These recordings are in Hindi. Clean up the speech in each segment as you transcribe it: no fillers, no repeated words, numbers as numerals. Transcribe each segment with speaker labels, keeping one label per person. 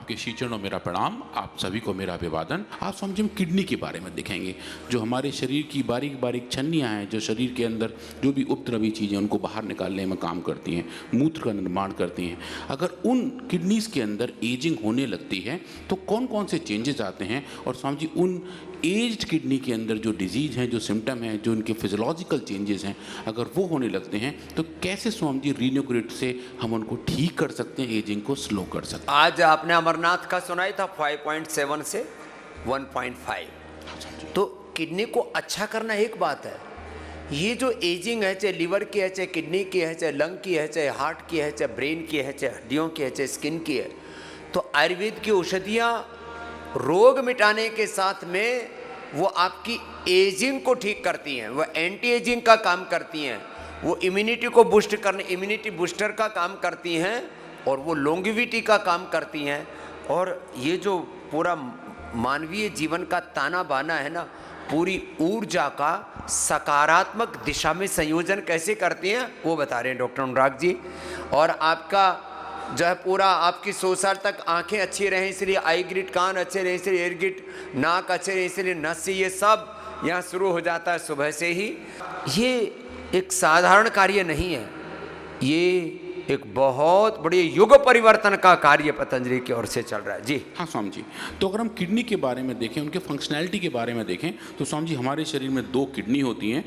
Speaker 1: आपके श्री चरणों मेरा प्रणाम, आप सभी को मेरा अभिवादन। आप समझे हम किडनी के बारे में देखेंगे, जो हमारे शरीर की बारीक बारीक छन्नियाँ हैं, जो शरीर के अंदर जो भी उपद्रवी चीज़ें उनको बाहर निकालने में काम करती हैं, मूत्र का निर्माण करती हैं। अगर उन किडनीज़ के अंदर एजिंग होने लगती है तो कौन कौन से चेंजेस आते हैं, और समझिए उन एज्ड किडनी के अंदर जो डिजीज़ हैं, जो सिम्टम हैं, जो उनके फिजियोलॉजिकल चेंजेस हैं, अगर वो होने लगते हैं तो कैसे स्वामी रीनोक्रेट से हम उनको ठीक कर सकते हैं, एजिंग को स्लो कर सकते हैं।
Speaker 2: आज आपने अमरनाथ का सुनाई था 5.7 से 1.5। तो किडनी को अच्छा करना एक बात है, ये जो एजिंग है, चाहे लीवर की है, चाहे किडनी की है, चाहे लंग की है, चाहे हार्ट की है, चाहे ब्रेन की है, चाहे हड्डियों की है, चाहे स्किन की है, तो आयुर्वेद की औषधियाँ रोग मिटाने के साथ में वो आपकी एजिंग को ठीक करती हैं, वो एंटी एजिंग का काम करती हैं, वो इम्यूनिटी को बूस्ट करने, इम्यूनिटी बूस्टर का काम करती हैं, और वो लॉन्गेविटी का काम करती हैं। और ये जो पूरा मानवीय जीवन का ताना बाना है ना, पूरी ऊर्जा का सकारात्मक दिशा में संयोजन कैसे करती हैं वो बता रहे हैं डॉक्टर अनुराग जी। और आपका जो है पूरा आपकी 100 साल तक आंखें अच्छी रहें इसलिए आई ग्रिड, कान अच्छे रहें इसलिए एयर ग्रिड, नाक अच्छे रहें इसलिए नस, ये सब यहाँ शुरू हो जाता है सुबह से ही। ये एक साधारण कार्य नहीं है, ये एक बहुत बड़ी युग परिवर्तन का कार्य पतंजलि की ओर से चल रहा है जी।
Speaker 1: हाँ स्वामी जी, तो अगर हम किडनी के बारे में देखें, उनके फंक्शनैलिटी के बारे में देखें, तो स्वामी जी हमारे शरीर में 2 किडनी होती हैं।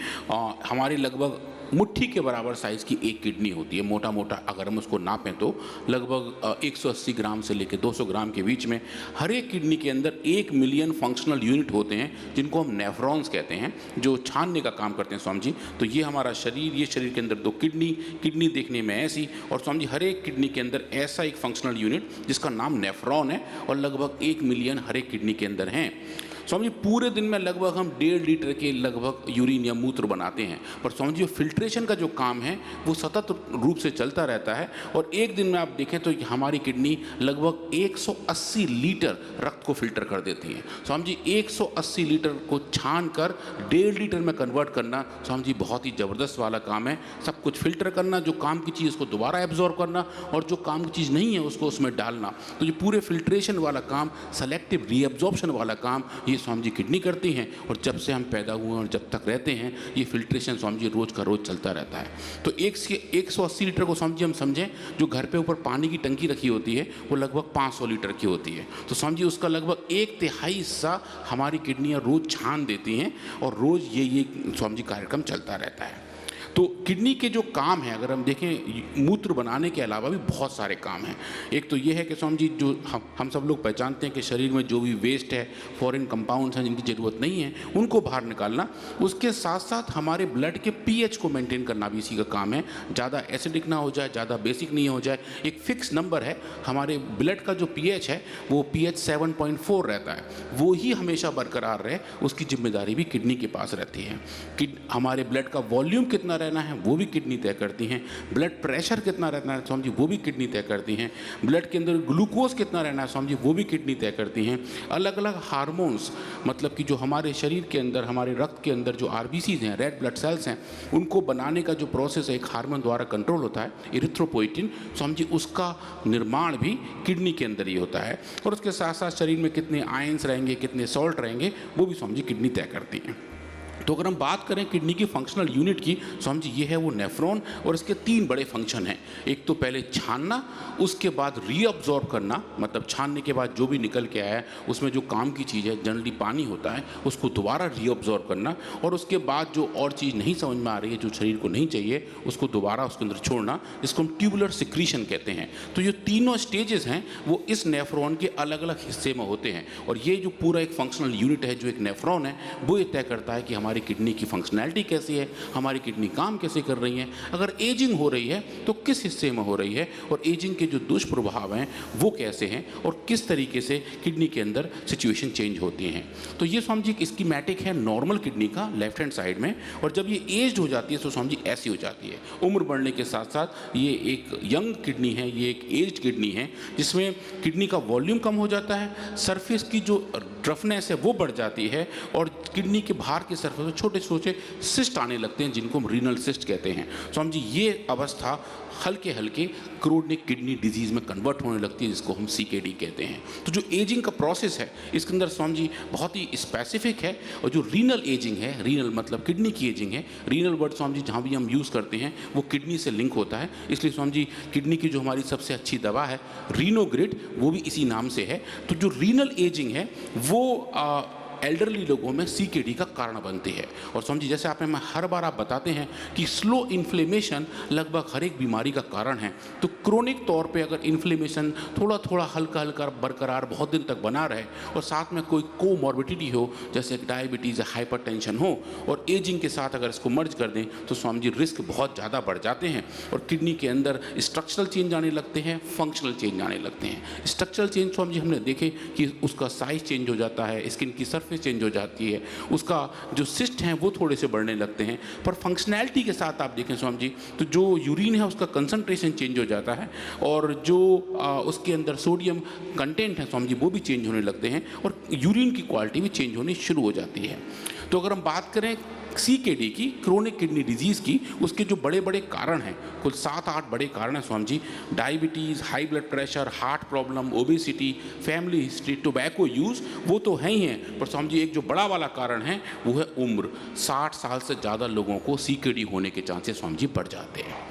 Speaker 1: हमारी लगभग मुट्ठी के बराबर साइज़ की एक किडनी होती है, मोटा मोटा अगर हम उसको नापें तो लगभग 180 ग्राम से लेकर 200 ग्राम के बीच में। हर एक किडनी के अंदर 1 मिलियन फंक्शनल यूनिट होते हैं, जिनको हम नेफ्रॉन्स कहते हैं, जो छानने का काम करते हैं स्वामी जी। तो ये हमारा शरीर, ये शरीर के अंदर 2 किडनी देखने में ऐसी, और स्वामी जी हर एक किडनी के अंदर ऐसा एक फंक्शनल यूनिट जिसका नाम नेफ्रॉन है, और लगभग 1 मिलियन हर एक किडनी के अंदर हैं। स्वामी जी पूरे दिन में लगभग हम 1.5 लीटर के लगभग यूरिन या मूत्र बनाते हैं, पर स्वामी जी फिल्ट्रेशन का जो काम है वो सतत रूप से चलता रहता है। और एक दिन में आप देखें तो हमारी किडनी लगभग 180 लीटर रक्त को फिल्टर कर देती है। स्वामी जी 180 लीटर को छान कर 1.5 लीटर में कन्वर्ट करना स्वामी जी बहुत ही ज़बरदस्त वाला काम है। सब कुछ फिल्टर करना, जो काम की चीज़ को दोबारा एब्जॉर्ब करना, और जो काम की चीज़ नहीं है उसको उसमें डालना। तो ये पूरे फिल्ट्रेशन वाला काम, सेलेक्टिव रीअब्जॉर्प्शन वाला काम ये स्वामी जी किडनी करती हैं। और जब से हम पैदा हुए और जब तक रहते हैं ये फिल्ट्रेशन स्वामी जी रोज़ का रोज़ चलता रहता है। तो 180 लीटर को स्वामी जी हम समझें, जो घर पे ऊपर पानी की टंकी रखी होती है वो लगभग 500 लीटर की होती है। तो स्वामी जी उसका लगभग 1/3 हिस्सा हमारी किडनियाँ रोज़ छान देती हैं, और रोज़ ये स्वामी जी कार्यक्रम चलता रहता है। तो किडनी के जो काम है, अगर हम देखें, मूत्र बनाने के अलावा भी बहुत सारे काम हैं। एक तो ये है कि स्वामी जी जो हम सब लोग पहचानते हैं कि शरीर में जो भी वेस्ट है, फॉरेन कंपाउंड्स हैं जिनकी ज़रूरत नहीं है, उनको बाहर निकालना। उसके साथ साथ हमारे ब्लड के पीएच को मेंटेन करना भी इसी का काम है। ज़्यादा एसिडिक ना हो जाए, ज़्यादा बेसिक नहीं हो जाए। एक फिक्स नंबर है हमारे ब्लड का, जो पीएच है वो पीएच 7.4 रहता है, वो ही हमेशा बरकरार रहे, उसकी जिम्मेदारी भी किडनी के पास रहती है। हमारे ब्लड का वॉल्यूम कितना रहना है वो भी किडनी तय करती हैं। ब्लड प्रेशर कितना रहना है स्वामी जी वो भी किडनी तय करती हैं। ब्लड के अंदर ग्लूकोज कितना रहना है स्वामी जी वो भी किडनी तय करती हैं। अलग अलग हार्मोन्स, मतलब कि जो हमारे शरीर के अंदर, हमारे रक्त के अंदर जो आरबीसीज हैं, रेड ब्लड सेल्स हैं, उनको बनाने का जो प्रोसेस है एक हार्मोन द्वारा कंट्रोल होता है, इरिथ्रोपोइटिन, स्वामी जी उसका निर्माण भी किडनी के अंदर ही होता है। और उसके साथ साथ शरीर में कितने आयंस रहेंगे, कितने सॉल्ट रहेंगे, वो भी स्वामी जी किडनी तय करती हैं। तो अगर हम बात करें किडनी की फंक्शनल यूनिट की, स्वामी जी ये है वो नेफ्रॉन, और इसके 3 बड़े फंक्शन हैं। एक तो पहले छानना, उसके बाद रीअब्जॉर्ब करना, मतलब छानने के बाद जो भी निकल के आया है उसमें जो काम की चीज़ है, जनरली पानी होता है, उसको दोबारा रीअब्जॉर्ब करना, और उसके बाद जो और चीज़ नहीं समझ में आ रही है, जो शरीर को नहीं चाहिए, उसको दोबारा उसके अंदर छोड़ना, जिसको हम ट्यूबुलर सिक्रीशन कहते हैं। तो ये तीनों स्टेजेस हैं वो इस नेफ्रॉन के अलग अलग हिस्से में होते हैं, और ये जो पूरा एक फंक्शनल यूनिट है, जो एक नेफ्रॉन है, वो ये तय करता है कि हमारी किडनी की फंक्शनैलिटी कैसी है, हमारी किडनी काम कैसे कर रही है, अगर एजिंग हो रही है तो किस हिस्से में हो रही है, और एजिंग के जो दुष्प्रभाव हैं वो कैसे हैं, और किस तरीके से किडनी के अंदर सिचुएशन चेंज होती हैं। तो ये स्वामी जी स्कीमेटिक है नॉर्मल किडनी का लेफ्ट हैंड साइड में। और जब ये एज्ड हो जाती है तो स्वामी जी ऐसी हो जाती है, उम्र बढ़ने के साथ साथ ये एक यंग किडनी है, ये एक एज्ड किडनी है, जिसमें किडनी का वॉल्यूम कम हो जाता है, सरफेस की जो रफनेस है वो बढ़ जाती है और किडनी के बाहर के सरफेस में छोटे छोटे सिस्ट आने लगते हैं जिनको हम रीनल सिस्ट कहते हैं। स्वामी जी ये अवस्था हल्के हल्के क्रोनिक किडनी डिजीज़ में कन्वर्ट होने लगती है जिसको हम CKD कहते हैं। तो जो एजिंग का प्रोसेस है इसके अंदर स्वामी जी बहुत ही स्पेसिफिक है। और जो रीनल एजिंग है, रीनल मतलब किडनी की एजिंग है, रीनल वर्ड स्वामी जी जहाँ भी हम यूज़ करते हैं वो किडनी से लिंक होता है, इसलिए स्वामी जी किडनी की जो हमारी सबसे अच्छी दवा है रीनोग्रिड वो भी इसी नाम से है। तो जो रीनल एजिंग है वो एल्डरली लोगों में CKD का कारण बनती है। और समझिए जैसे आपने मैं हर बार आप बताते हैं कि स्लो इन्फ्लेमेशन लगभग हर एक बीमारी का कारण है। तो क्रोनिक तौर पे अगर इन्फ्लेमेशन थोड़ा थोड़ा हल्का हल्का बरकरार बहुत दिन तक बना रहे और साथ में कोई कोमॉर्बिडिटी हो जैसे डायबिटीज़ या हाइपरटेंशन हो और एजिंग के साथ अगर इसको मर्ज कर दें तो स्वामी जी रिस्क बहुत ज़्यादा बढ़ जाते हैं और किडनी के अंदर स्ट्रक्चरल चेंज आने लगते हैं, फंक्शनल चेंज आने लगते हैं। स्ट्रक्चरल चेंज स्वामी जी हमने देखे कि उसका साइज चेंज हो जाता है, स्किन की सरफेस चेंज हो जाती है, उसका जो सिस्ट हैं वो थोड़े से बढ़ने लगते हैं। पर फंक्शनैलिटी के साथ आप देखें स्वामी जी तो जो यूरिन है उसका कंसंट्रेशन चेंज हो जाता है और जो उसके अंदर सोडियम कंटेंट है स्वामी जी वो भी चेंज होने लगते हैं और यूरिन की क्वालिटी भी चेंज होनी शुरू हो जाती है। तो अगर हम बात करें CKD की, क्रोनिक किडनी डिजीज़ की, उसके जो बड़े बड़े कारण हैं, कुल 7-8 बड़े कारण हैं Swami ji. Diabetes, high blood pressure, heart problem, obesity, family history, tobacco use वो तो है ही हैं, पर स्वामी जी एक जो बड़ा वाला कारण है वो है उम्र। 60 साल से ज़्यादा लोगों को CKD होने के चांसेस स्वामी जी बढ़ जाते हैं।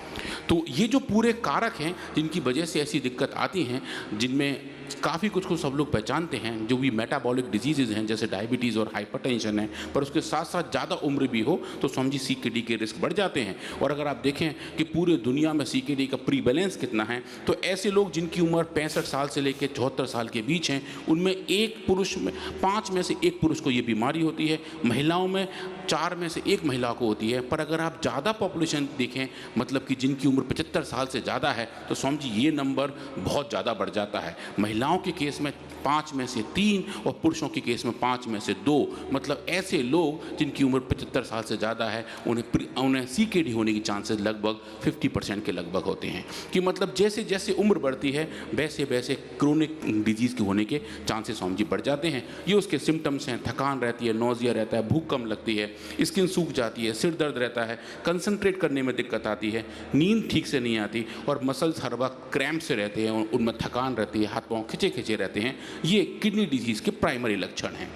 Speaker 1: तो ये जो पूरे कारक हैं जिनकी वजह से ऐसी दिक्कत आती हैं, जिनमें काफ़ी कुछ को सब लोग पहचानते हैं, जो भी मेटाबॉलिक डिजीज़ हैं जैसे डायबिटीज़ और हाइपरटेंशन है, पर उसके साथ साथ ज़्यादा उम्र भी हो तो स्वामी जी CKD के रिस्क बढ़ जाते हैं। और अगर आप देखें कि पूरे दुनिया में CKD का प्रीवैलेंस कितना है तो ऐसे लोग जिनकी उम्र 65 साल से लेकर 74 साल के बीच हैं उनमें एक पुरुष में 5 में से 1 पुरुष को ये बीमारी होती है, महिलाओं में 4 में से 1 महिला को होती है। पर अगर आप ज़्यादा पॉपुलेशन देखें मतलब कि जिनकी उम्र 75 साल से ज़्यादा है तो स्वामी जी ये नंबर बहुत ज़्यादा बढ़ जाता है। महिलाओं के केस में 5 में से 3 और पुरुषों के केस में 5 में से 2, मतलब ऐसे लोग जिनकी उम्र 75 साल से ज़्यादा है उन्हें CKD होने की चांसेस लगभग 50% के लगभग होते हैं। कि मतलब जैसे जैसे उम्र बढ़ती है वैसे वैसे क्रोनिक डिजीज़ के होने के चांसेस स्वामी जी बढ़ जाते हैं। ये उसके सिम्टम्स हैं, थकान रहती है, नोजिया रहता है, भूख कम लगती है, स्किन सूख जाती है, सिर दर्द रहता है, कंसंट्रेट करने में दिक्कत आती है, नींद ठीक से नहीं आती और मसल्स हर वक्त क्रैम्प से रहते हैं, उनमें थकान रहती है, हाथ पाँव खिंचे खिंचे रहते हैं। ये किडनी डिजीज़ के प्राइमरी लक्षण हैं।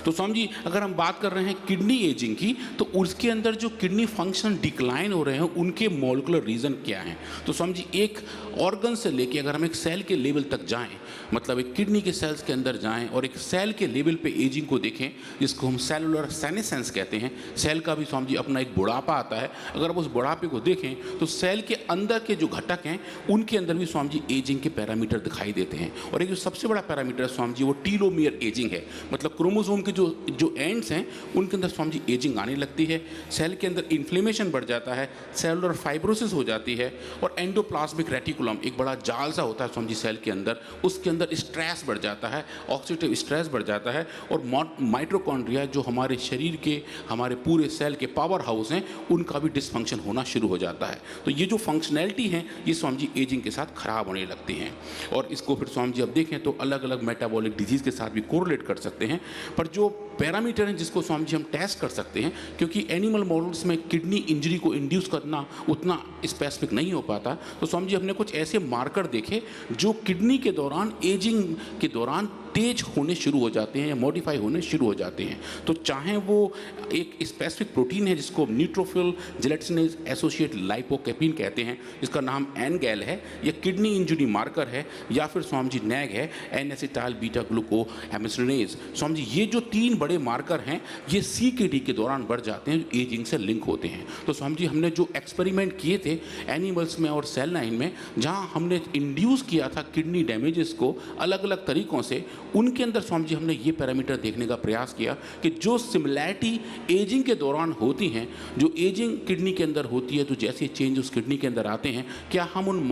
Speaker 1: तो स्वामी जी अगर हम बात कर रहे हैं किडनी एजिंग की तो उसके अंदर जो किडनी फंक्शन डिक्लाइन हो रहे हैं उनके मॉलिक्यूलर रीज़न क्या हैं। तो स्वामी जी एक ऑर्गन से लेके अगर हम एक सेल के लेवल तक जाएं, मतलब एक किडनी के सेल्स के अंदर जाएं और एक सेल के लेवल पे एजिंग को देखें जिसको हम सेलुलर सेनेसेंस कहते हैं। सेल का भी स्वामी जी अपना एक बुढ़ापा आता है। अगर आप उस बुढ़ापे को देखें तो सेल के अंदर के जो घटक हैं उनके अंदर भी स्वामी जी एजिंग के पैरामीटर दिखाई देते हैं। और एक जो सबसे बड़ा पैरामीटर स्वामी जी वो टीलोमियर एजिंग है, मतलब क्रोमोसोम के जो एंड्स हैं उनके अंदर स्वामी जी एजिंग आने लगती है। सेल के अंदर इन्फ्लेमेशन बढ़ जाता है, सेलुलर फाइब्रोसिस हो जाती है और एंडोप्लाज्मिक रेटिकुलम एक बड़ा जाल सा होता है स्वामी जी सेल के अंदर, उसके अंदर स्ट्रेस बढ़ जाता है, ऑक्सीडेटिव स्ट्रेस बढ़ जाता है और माइटोकॉन्ड्रिया जो हमारे शरीर के हमारे पूरे सेल के पावर हाउस हैं उनका भी डिसफंक्शन होना शुरू हो जाता है। तो ये जो फंक्शनैलिटी है ये स्वामी जी एजिंग के साथ खराब होने लगती हैं। और इसको फिर स्वामी जी अब देखें तो अलग अलग मेटाबॉलिक डिजीज़ के साथ भी कोरिलेट कर सकते हैं। पर जो पैरामीटर हैं जिसको स्वामी जी हम टेस्ट कर सकते हैं, क्योंकि एनिमल मॉडल्स में किडनी इंजरी को इंड्यूस करना उतना स्पेसिफिक नहीं हो पाता, तो स्वामी जी हमने कुछ ऐसे मार्कर देखे जो किडनी के दौरान एजिंग के दौरान तेज होने शुरू हो जाते हैं या मॉडिफाई होने शुरू हो जाते हैं। तो चाहे वो एक स्पेसिफिक प्रोटीन है जिसको न्यूट्रोफिल जेलेटिनेज एसोसिएट लाइपोकेपिन कहते हैं, जिसका नाम एनगैल है, या किडनी इंजरी मार्कर है, या फिर स्वामी जी नैग है, N acetyl beta ग्लूको हेमिस्ट्रेनेज। Swami ji ये जो 3 बड़े मार्कर हैं ये CKD के दौरान बढ़ जाते हैं जो एजिंग से लिंक होते हैं। तो स्वामी जी हमने जो एक्सपेरिमेंट किए थे एनिमल्स में और सेल लाइन में, जहाँ हमने इंड्यूस किया था किडनी डैमेजेस को अलग अलग तरीक़ों से, उनके अंदर स्वामी जी हमने ये पैरामीटर देखने का प्रयास किया कि जो सिमिलैरिटी एजिंग के दौरान होती हैं, जो एजिंग किडनी के अंदर होती है, तो जैसे चेंज उस किडनी के अंदर आते हैं, क्या हम उन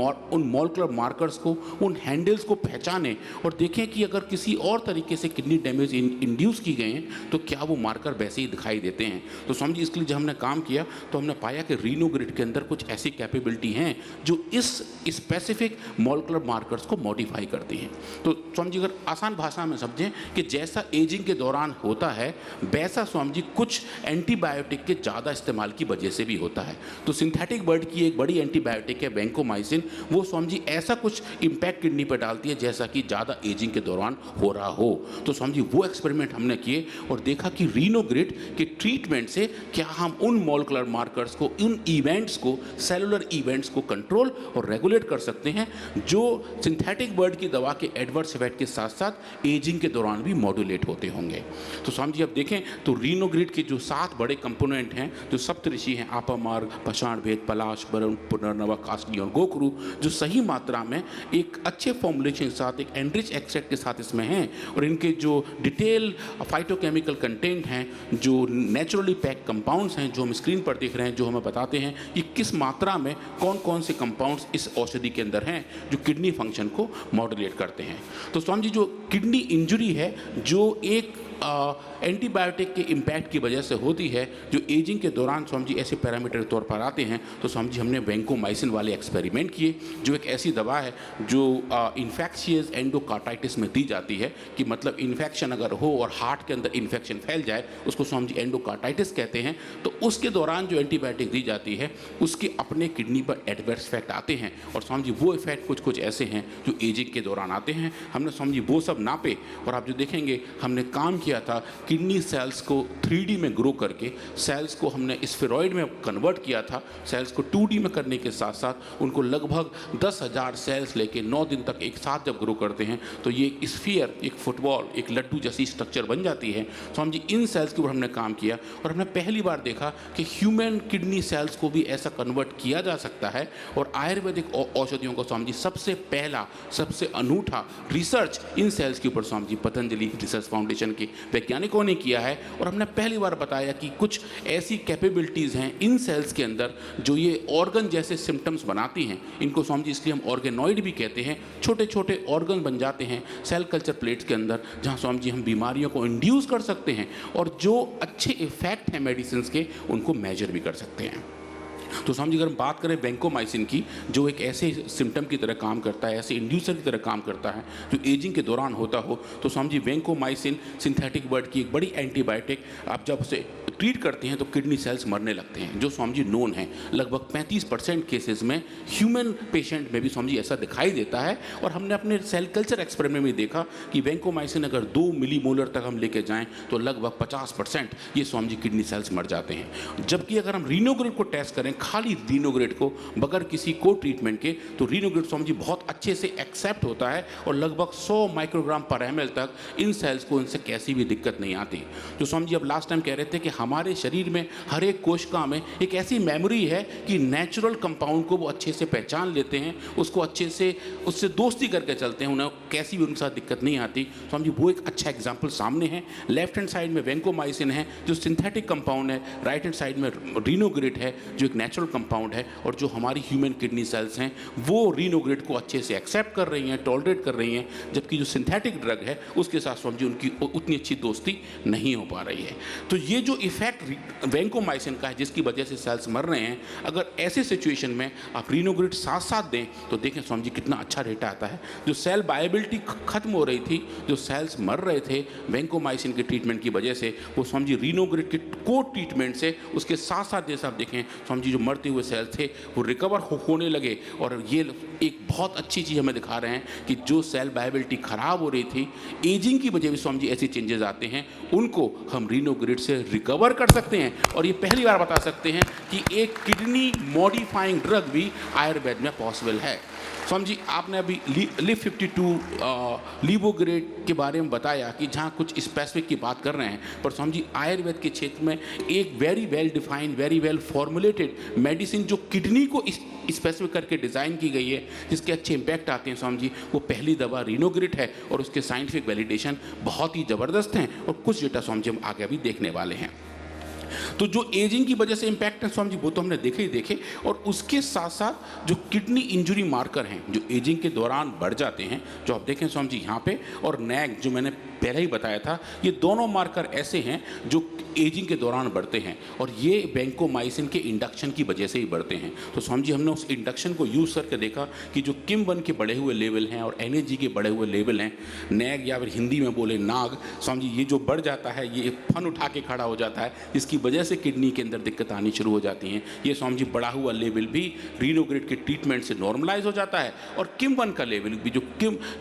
Speaker 1: मॉलिक्यूलर मार्कर्स को, उन हैंडल्स को पहचानें और देखें कि अगर किसी और तरीके से किडनी डैमेज इंड्यूस की गए हैं तो क्या वो मार्कर वैसे ही दिखाई देते हैं। तो स्वामी जी इसके लिए जब हमने काम किया तो हमने पाया कि रीनोग्रिड के अंदर कुछ ऐसी कैपेबिलिटी हैं जो इस स्पेसिफिक मॉलिक्यूलर मार्कर्स को मॉडिफाई करती हैं। तो स्वामी जी अगर आसान भाषा भाषा में समझें कि जैसा एजिंग के दौरान होता है वैसा स्वामी जी कुछ एंटीबायोटिक के ज़्यादा इस्तेमाल की वजह से भी होता है। तो सिंथेटिक बर्ड की एक बड़ी एंटीबायोटिक है वैंकोमाइसिन, वो स्वामी जी ऐसा कुछ इम्पैक्ट किडनी पर डालती है जैसा कि ज़्यादा एजिंग के दौरान हो रहा हो। तो स्वामी जी वो एक्सपेरिमेंट हमने किए और देखा कि रीनोग्रिड के ट्रीटमेंट से क्या हम उन मॉलिक्यूलर मार्कर्स को, उन इवेंट्स को, सेलुलर इवेंट्स को कंट्रोल और रेगुलेट कर सकते हैं जो सिंथेटिक बर्ड की दवा के एडवर्स इफेक्ट के साथ साथ एजिंग के दौरान भी मॉड्यूलेट होते होंगे। तो स्वामी जी अब देखें तो रीनोग्रिड के जो 7 बड़े कंपोनेंट हैं, जो सप्तऋषि हैं, आपामार्ग, पाषाण भेद, पलाश, वरुण, पुनर्नवा, कास्की और गोखरू, जो सही मात्रा में एक अच्छे फॉर्मुलेशन के साथ, एक एनरिच एक्सट्रैक्ट के साथ इसमें हैं और इनके जो डिटेल फाइटोकेमिकल कंटेंट हैं, जो नेचुरली पैक कंपाउंड्स हैं, जो हम स्क्रीन पर देख रहे हैं, जो हमें बताते हैं कि किस मात्रा में कौन कौन से कंपाउंड्स इस औषधि के अंदर हैं जो किडनी फंक्शन को मॉड्यूलेट करते हैं। तो स्वामी जी जो किडनी इंजरी है जो एक एंटीबायोटिक के इम्पैक्ट की वजह से होती है, जो एजिंग के दौरान स्वामी जी ऐसे पैरामीटर के तौर पर आते हैं, तो स्वामी जी हमने वैंकोमाइसिन वाले एक्सपेरिमेंट किए, जो एक ऐसी दवा है जो इन्फेक्शियस एंडोकार्टाइटिस में दी जाती है कि मतलब इन्फेक्शन अगर हो और हार्ट के अंदर इन्फेक्शन फैल जाए उसको स्वामी जी एंडोकार्टाइटिस कहते हैं। तो उसके दौरान जो एंटीबायोटिक दी जाती है उसके अपने किडनी पर एडवर्स इफेक्ट आते हैं और स्वामी जी वो इफेक्ट कुछ कुछ ऐसे हैं जो एजिंग के दौरान आते हैं। हमने स्वामी जी वो सब नापे और आप जो देखेंगे हमने काम किया था किडनी सेल्स को 3D में ग्रो करके, सेल्स को हमने स्फेरॉइड में कन्वर्ट किया था, सेल्स को 2D में करने के साथ साथ उनको लगभग 10,000 सेल्स लेके 9 दिन तक एक साथ जब ग्रो करते हैं तो ये एक स्फीयर, एक फुटबॉल, एक लड्डू जैसी स्ट्रक्चर बन जाती है। तो हम जी इन सेल्स के ऊपर हमने काम किया और हमने पहली बार देखा कि ह्यूमन किडनी सेल्स को भी ऐसा कन्वर्ट किया जा सकता है। और आयुर्वेदिक औषधियों को स्वामी जी सबसे पहला, सबसे अनूठा रिसर्च इन सेल्स के ऊपर स्वामी जी पतंजलि रिसर्च फाउंडेशन के वैज्ञानिकों ने किया है और हमने पहली बार बताया कि कुछ ऐसी कैपेबिलिटीज़ हैं इन सेल्स के अंदर जो ये ऑर्गन जैसे सिम्टम्स बनाती हैं। इनको स्वामी जी इसलिए हम ऑर्गेनॉइड भी कहते हैं। छोटे छोटे ऑर्गन बन जाते हैं सेल कल्चर प्लेट्स के अंदर जहाँ स्वामी जी हम बीमारियों को इंड्यूस कर सकते हैं और जो अच्छे इफेक्ट हैं मेडिसिन के उनको मेजर भी कर सकते हैं। तो स्वामी जी अगर हम बात करें वैंकोमाइसिन की, जो एक ऐसे सिम्टम की तरह काम करता है, ऐसे इंड्यूसर की तरह काम करता है जो एजिंग के दौरान होता हो, तो Swami ji vancomycin synthetic bird की एक बड़ी एंटीबायोटिक, आप जब उसे ट्रीट करते हैं तो किडनी सेल्स मरने लगते हैं, जो स्वामी जी नोन है। लगभग 35% केसेस में ह्यूमन पेशेंट में भी स्वामी जी ऐसा दिखाई देता है। और हमने अपने सेल कल्चर एक्सपेरिमेंट में देखा कि वैंकोमाइसिन अगर 2 मिलीमोलर तक हम लेके जाएं तो लगभग 50% ये स्वामी जी किडनी सेल्स मर जाते हैं। जबकि अगर हम रीनोग्रिड को टेस्ट करें, खाली रीनोग्रिड को बगैर किसी को ट्रीटमेंट के, तो रीनोग्रिड स्वामी जी बहुत अच्छे से एक्सेप्ट होता है और लगभग 100 माइक्रोग्राम पर ml तक इन सेल्स को इनसे कैसी भी दिक्कत नहीं आती। जो स्वामी जी अब लास्ट टाइम कह रहे थे कि हमारे शरीर में हर एक कोशिका में एक ऐसी मेमोरी है कि नेचुरल कंपाउंड को वो अच्छे से पहचान लेते हैं, उसको अच्छे से उससे दोस्ती करके चलते हैं, उन्हें कैसी भी उनके साथ दिक्कत नहीं आती। स्वामी जी वो एक अच्छा एग्जाम्पल सामने है। लेफ्ट हैंड साइड में वैंकोमाइसिन है जो सिंथेटिक कंपाउंड है, राइट हैंड साइड में रीनोग्रिड है जो एक नेचुरल कंपाउंड है। और जो हमारी ह्यूमन किडनी सेल्स हैं वो रीनोग्रिड को अच्छे से एक्सेप्ट कर रही हैं, टॉलरेट कर रही हैं, जबकि जो सिंथेटिक ड्रग है उसके साथ स्वामी जी उनकी उतनी अच्छी दोस्ती नहीं हो पा रही है। तो ये जो इफेक्ट वैंकोमाइसिन का है जिसकी वजह से सेल्स मर रहे हैं, अगर ऐसे सिचुएशन में आप रीनोग्रिड साथ साथ दें तो देखें स्वामी जी कितना अच्छा रेट आता है। जो सेल बायबिलिटी खत्म हो रही थी, जो सेल्स मर रहे थे वैंकोमाइसिन के ट्रीटमेंट की वजह से, वो स्वामी जी रीनोग्रिड के को ट्रीटमेंट से उसके साथ साथ जैसा आप देखें स्वामी जी जो मरते हुए सेल्स थे वो रिकवर होने लगे। और ये एक बहुत अच्छी चीज़ हमें दिखा रहे हैं कि जो सेल बायबिलिटी खराब हो रही थी, एजिंग की वजह से स्वामी जी ऐसे चेंजेस आते हैं, उनको हम रीनोग्रिड से रिकवर कर सकते हैं। और ये पहली बार बता सकते हैं कि एक किडनी मॉडिफाइंग ड्रग भी आयुर्वेद में पॉसिबल है। स्वामी जी आपने अभी लिव52 लीवोग्रेड के बारे में बताया कि जहाँ कुछ स्पेसिफिक की बात कर रहे हैं, पर स्वामी जी आयुर्वेद के क्षेत्र में एक very well defined, very well formulated medicine जो किडनी को स्पेसिफिक करके डिज़ाइन की गई है, जिसके अच्छे इम्पैक्ट आते हैं स्वामी जी, वो पहली दवा रीनोग्रिड है और उसके साइंटिफिक वैलिडेशन बहुत ही ज़बरदस्त हैं और कुछ डेटा स्वामी जी हम आगे अभी देखने वाले हैं। तो जो एजिंग की वजह से इम्पैक्ट है स्वामी जी वो तो हमने देखे और उसके साथ साथ जो किडनी इंजरी मार्कर हैं जो एजिंग के दौरान बढ़ जाते हैं, जो आप देखें स्वामी जी यहाँ पे, और नैग जो मैंने पहले ही बताया था, ये दोनों मार्कर ऐसे हैं जो एजिंग के दौरान बढ़ते हैं और ये वैंकोमाइसिन के इंडक्शन की वजह से ही बढ़ते हैं। तो स्वामी जी हमने उस इंडक्शन को यूज़ करके देखा कि जो KIM-1 के बढ़े हुए लेवल हैं और NAG के बढ़े हुए लेवल हैं, नैग या फिर हिंदी में बोले नाग, स्वामी जी ये जो बढ़ जाता है ये एक फन उठा के खड़ा हो जाता है, जिसकी वजह से किडनी के अंदर दिक्कत आनी शुरू हो जाती हैं। ये स्वामी जी बढ़ा हुआ लेवल भी रीनोग्रेट के ट्रीटमेंट से नॉर्मलाइज हो जाता है और KIM-1 का लेवल भी जो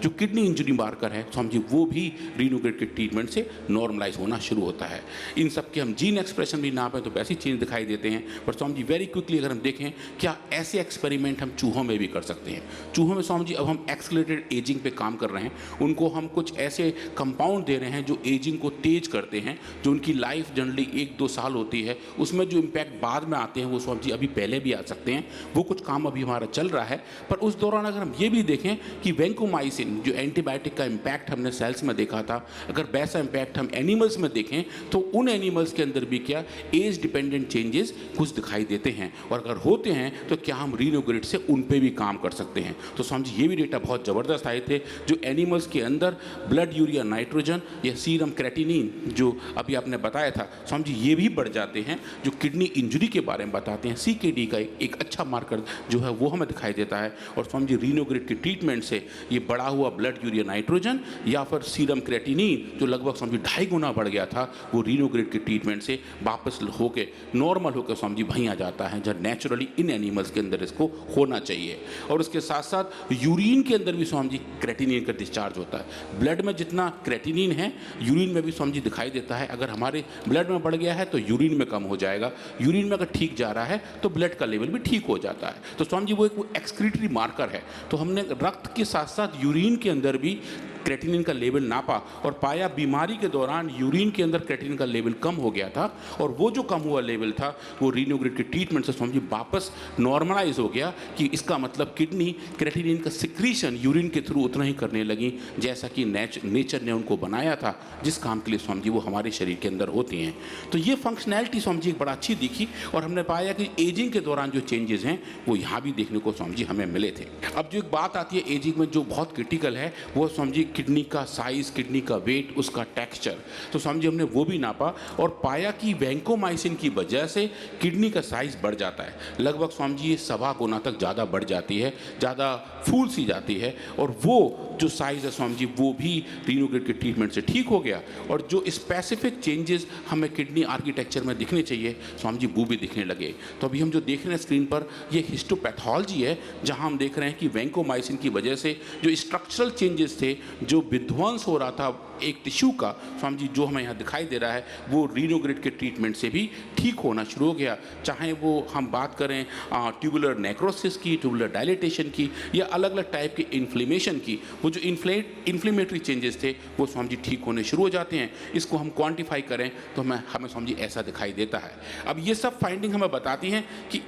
Speaker 1: किडनी इंजरी मार्कर है स्वामी जी वो भी रीनोग्रेट के ट्रीटमेंट से नॉर्मलाइज होना शुरू होता है। इन सब के हम जीन एक्सप्रेशन भी नापें तो वैसी चीज़ दिखाई देते हैं। पर स्वामी जी वेरी क्विकली अगर हम देखें, क्या ऐसे एक्सपेरिमेंट हम चूहों में भी कर सकते हैं? चूहों में स्वामी जी अब हम एक्सेलरेटेड एजिंग पे काम कर रहे हैं, उनको हम कुछ ऐसे कंपाउंड दे रहे हैं जो एजिंग को तेज करते हैं, जो उनकी लाइफ जनरली 1-2 साल होती है, उसमें जो इम्पैक्ट बाद में आते हैं वो स्वामी जी अभी पहले भी आ सकते हैं। वो कुछ काम अभी हमारा चल रहा है। पर उस दौरान अगर हम ये भी देखें कि वैंकोमाइसिन जो एंटीबायोटिक का इम्पैक्ट हमने सेल्स में देखा था, अगर वैसा इम्पैक्ट हम एनिमल्स में देखें तो उन एनिमल्स के अंदर भी क्या एज डिपेंडेंट चेंजेस कुछ दिखाई देते हैं, और अगर होते हैं तो क्या हम रीनोग्रेट से उन पे भी काम कर सकते हैं। तो समझिए ये भी डेटा बहुत ज़बरदस्त आए थे, जो एनिमल्स के अंदर ब्लड यूरिया नाइट्रोजन या सीरम क्रेटिनिन जो अभी आपने बताया था, समझिए ये भी बढ़ जाते हैं, जो किडनी इंजरी के बारे में बताते हैं। CKD का एक अच्छा मार्कर जो है वो हमें दिखाई देता है, और समझिए रीनोग्रेट के ट्रीटमेंट से ये बढ़ा हुआ ब्लड यूरिया नाइट्रोजन या फिर सीरम क्रेटिनिन जो लगभग समझिए 2.5 गुना बढ़ गया था, वो रीनोग्रेट के ट्रीटमेंट से वापस होके नॉर्मल होकर समझिए वहीं आ जाता है, जब नेचुरली इन एनिमल्स के अंदर इसको होना चाहिए। और उसके साथ साथ यूरिन के अंदर भी समझिए क्रेटिनिन का डिस्चार्ज होता है। ब्लड में जितना क्रेटिनिन है यूरिन में भी समझिए दिखाई देता है। अगर हमारे ब्लड में बढ़ गया है तो यूरिन में कम हो जाएगा, यूरिन में अगर ठीक जा रहा है तो ब्लड का लेवल भी ठीक हो जाता है। तो समझिए वो एक एक्सक्रीटरी मार्कर है। तो हमने रक्त के साथ साथ यूरिन के अंदर भी क्रेटिनिन का लेवल नापा और पाया बीमारी के दौरान यूरिन के अंदर क्रेटिनिन का लेवल कम हो गया था, और वो जो कम हुआ लेवल था वो रीनोग्रेट के ट्रीटमेंट से समझिए वापस नॉर्मलाइज हो गया, कि इसका मतलब किडनी क्रेटिनिन का सिक्रीशन यूरिन के थ्रू उतना ही करने लगी जैसा कि नेचर ने उनको बनाया था, जिस काम के लिए समझिए वो हमारे शरीर के अंदर होती हैं। तो ये फंक्शनैलिटी समझिए बड़ा अच्छी दिखी, और हमने पाया कि एजिंग के दौरान जो चेंजेस हैं वो यहाँ भी देखने को समझिए हमें मिले थे। अब जो एक बात आती है एजिंग में जो बहुत क्रिटिकल है, वो समझिए किडनी का साइज, किडनी का वेट, उसका टेक्सचर। तो समझिए हमने वो भी नापा और पाया कि वैंकोमाइसिन की वजह से किडनी का साइज बढ़ जाता है, लगभग समझिए 1.25 गुना तक ज़्यादा बढ़ जाती है, ज़्यादा फूल सी जाती है, और वो जो साइज़ है समझिए वो भी रीनोग्रेट के ट्रीटमेंट से ठीक हो गया। और जो स्पेसिफिक चेंजेस हमें किडनी आर्किटेक्चर में दिखने चाहिए समझिए वो भी दिखने लगे। तो अभी हम जो देख रहे हैं स्क्रीन पर, ये हिस्टोपैथोलॉजी है, जहां हम देख रहे हैं कि वैंकोमाइसिन की वजह से जो स्ट्रक्चरल चेंजेस थे, जो विध्वंस हो रहा था एक टिश्यू का, समझिए जो हमें यहाँ दिखाई दे रहा है, वो रीनोग्रेट के ट्रीटमेंट से भी ठीक होना शुरू हो गया। चाहे वो हम बात करें ट्यूबुलर नेक्रोसिस की, ट्यूबुलर डायलिटेशन की, या अलग अलग टाइप के इन्फ्लेमेशन की, वो जो इन्फ्लेमेटरी चेंजेस थे वो समझिए ठीक होने शुरू हो जाते हैं। इसको हम क्वांटिफाई करें तो हमें समझिए ऐसा दिखाई देता है। अब ये सब फाइंडिंग हमें बताती हैं कि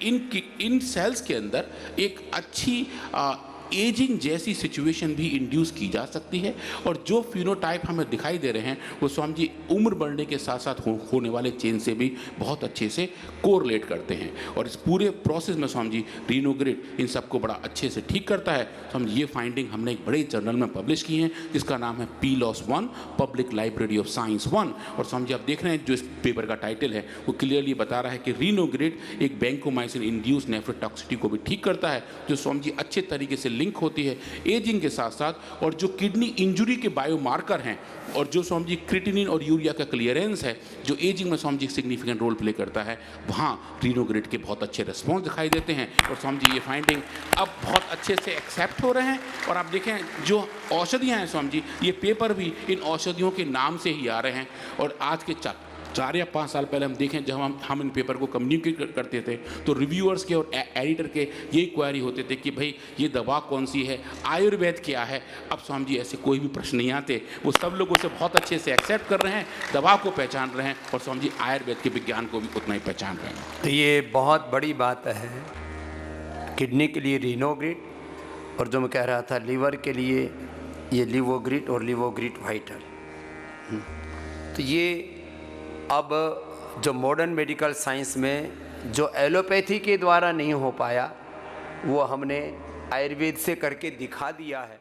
Speaker 1: इन सेल्स के अंदर एक अच्छी एजिंग जैसी सिचुएशन भी इंड्यूस की जा सकती है, और जो फिनोटाइप हमें दिखाई दे रहे हैं वो समझिए उम्र बढ़ने के साथ साथ होने वाले चेंज से भी बहुत अच्छे से कोरिलेट करते हैं। और इस पूरे प्रोसेस में समझिए रीनोग्रेट इन सबको बड़ा अच्छे से ठीक करता है। समझिए ये फाइंडिंग हमने एक बड़े जर्नल में पब्लिश की है, जिसका नाम है PLOS I, public library of science 1। और समझिए आप देख रहे हैं जो इस पेपर का टाइटल है वो क्लियरली बता रहा है कि रीनोग्रेट एक वैंकोमाइसिन इंड्यूस नेफ्रोटॉक्सिसिटी को भी ठीक करता है, जो समझिए अच्छे तरीके से लिंक होती है एजिंग के साथ साथ। और जो किडनी इंजरी के बायोमार्कर हैं, और जो समझिए क्रिटिनिन और यूरिया का क्लियरेंस है, जो एजिंग में समझिए सिग्निफिकेंट रोल प्ले करता है, वहाँ रीनोग्रेट के बहुत अच्छे रिस्पॉन्स दिखाई देते हैं। और समझिए ये फाइंडिंग अब बहुत अच्छे से एक्सेप्ट हो रहे हैं। और आप देखें जो औषधियाँ हैं समझिए, ये पेपर भी इन औषधियों के नाम से ही आ रहे हैं। और आज के 4 या 5 साल पहले हम देखें जब हम इन पेपर को कम्युनिकेट करते थे तो रिव्यूअर्स के और एडिटर के यही क्वेरी होते थे कि भाई ये दवा कौन सी है, आयुर्वेद क्या है। अब समझिए ऐसे कोई भी प्रश्न नहीं आते, वो सब लोग उसे बहुत अच्छे से एक्सेप्ट कर रहे हैं, दवा को पहचान रहे हैं, और समझिए आयुर्वेद के विज्ञान को भी उतना ही पहचान रहे हैं।
Speaker 2: तो ये बहुत बड़ी बात है किडनी के लिए रीनोग्रेट, और जो मैं कह रहा था लीवर के लिए ये लिवोग्रिट और लिवोग्रिट वाइटल। तो ये अब जो मॉडर्न मेडिकल साइंस में जो एलोपैथी के द्वारा नहीं हो पाया, वो हमने आयुर्वेद से करके दिखा दिया है।